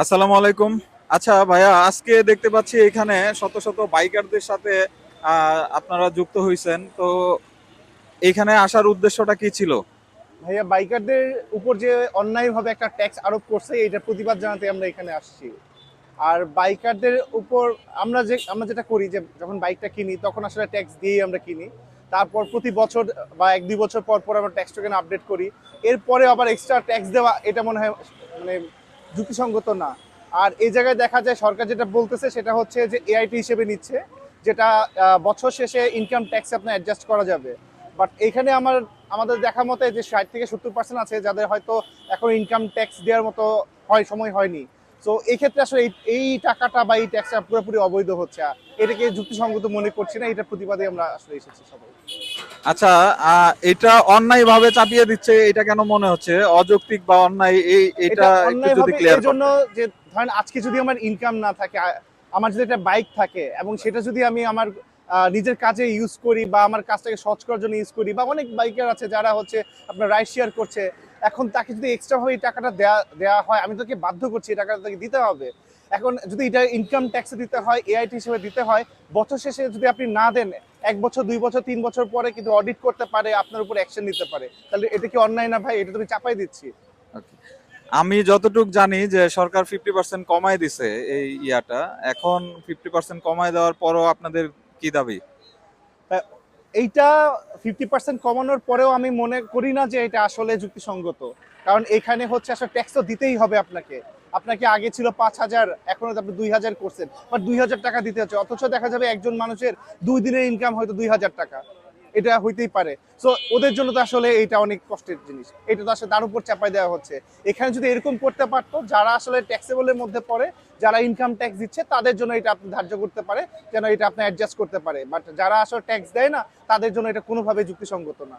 আসসালামু আলাইকুম। আচ্ছা ভাইয়া, আজকে দেখতে পাচ্ছি এখানে শত শত বাইকারদের সাথে আপনারা যুক্ত হয়েছেন। তো এখানে আসার উদ্দেশ্যটা কি ছিল? ভাইয়া, বাইকারদের উপর যে অন্যায়ভাবে একটা ট্যাক্স আরোপ করছে এটার প্রতিবাদ জানাতে আমরা এখানে আসছি। আর বাইকারদের উপর আমরা যেটা করি যে যখন বাইকটা কিনি তখন আসলে ট্যাক্স দিয়েই আমরা কিনি। তারপর প্রতি বছর বা 1-2 বছর পর পর আমরা ট্যাক্স টোকেন আপডেট করি। এরপরে আবার এক্সট্রা ট্যাক্স দেওয়া এটা মনে হয় মানে যুক্তিসঙ্গত না। আর এই জায়গায় দেখা যায় সরকার যেটা বলতেছে সেটা হচ্ছে যে এআইটি হিসেবে নিচ্ছে, যেটা বছর শেষে ইনকাম ট্যাক্স আপনার অ্যাডজাস্ট করা যাবে। বাট এখানে আমাদের দেখা মতে যে 60-70% আছে যাদের হয়তো এখন ইনকাম ট্যাক্স দেওয়ার মতো সময় হয়নি। তো এই ক্ষেত্রে আসলে এই টাকাটা বা এই ট্যাক্সটা পুরোপুরি অবৈধ হচ্ছে। এটাকে যুক্তিসঙ্গত মনে করছি না, এটার প্রতিবাদে আমরা আসলে এসেছি সবাই। আচ্ছা, এটা অন্যায় ভাবে চাপিয়ে দিচ্ছে, এটা কেন মনে হচ্ছে অযৌক্তিক বা অন্যায়? এটা এটা একটু অন্যায় যদি ভাবে ক্লিয়ার এজন্য করতেন। যে ধরেন আজকে যদি আমার ইনকাম না থাকে, আমার যদি একটা বাইক থাকে এবং সেটা যদি আমি আমার নিজের কাজে ইউজ করি বা আমার কাজটাকে সহজ করার জন্য ইউজ করি, বা অনেক বাইকার আছে যারা হচ্ছে আপনার রাইড শেয়ার করছে, এখন তাকে যদি এক্সট্রা ভাবে এই টাকাটা দেয়া দেওয়া হয়, আমি তাকে বাধ্য করছি এই টাকাটা তাকে দিতে হবে। এখন যদি এটা ইনকাম ট্যাক্সে দিতে হয়, এআইটি হিসেবে দিতে হয়, বছর শেষে যদি আপনি না দেন, 1 বছর 2 বছর 3 বছর পরে কিন্তু অডিট করতে পারে, আপনার উপর অ্যাকশন নিতে পারে। তাহলে এটা কি অন্যায় না ভাই? এটা তুমি চাপাই দিচ্ছি। Okay. আমি যতটুক জানি যে সরকার 50% কমায় দিছে এই ইয়াটা। এখন 50% কমায় দেওয়ার পরও আপনাদের কি দাবি? তা এইটা 50% কমানোর পরেও আমি মনে করি না যে এটা আসলে যুক্তিসঙ্গত। কারণ এখানে হচ্ছে আসলে ট্যাক্স তো দিতেই হবে আপনাকে। আপনাকে আগে ছিল ৫,০০০, এখন আপনি ২,০০০ করছেন। বাট ২,০০০ টাকা দিতে হচ্ছে। অথচ দেখা যাবে একজন মানুষের ২ দিনের ইনকাম হয়তো ২,০০০ টাকা। এটা হইতেই পারে। সো ওদের জন্য তো আসলে এইটা অনেক কষ্টের জিনিস। এটা তো আসলে তার উপর চাপায় দেওয়া হচ্ছে। এখানে যদি এরকম করতে পারতো, যারা আসলে ট্যাক্সেবল এর মধ্যে পড়ে, যারা ইনকাম ট্যাক্স দিচ্ছে তাদের জন্য এটা আপনি ধার্য করতে পারে, যেন এটা আপনি অ্যাডজাস্ট করতে পারে। বাট যারা আসলে ট্যাক্স দেয় না, তাদের জন্য এটা কোনোভাবে যুক্তিসঙ্গত না।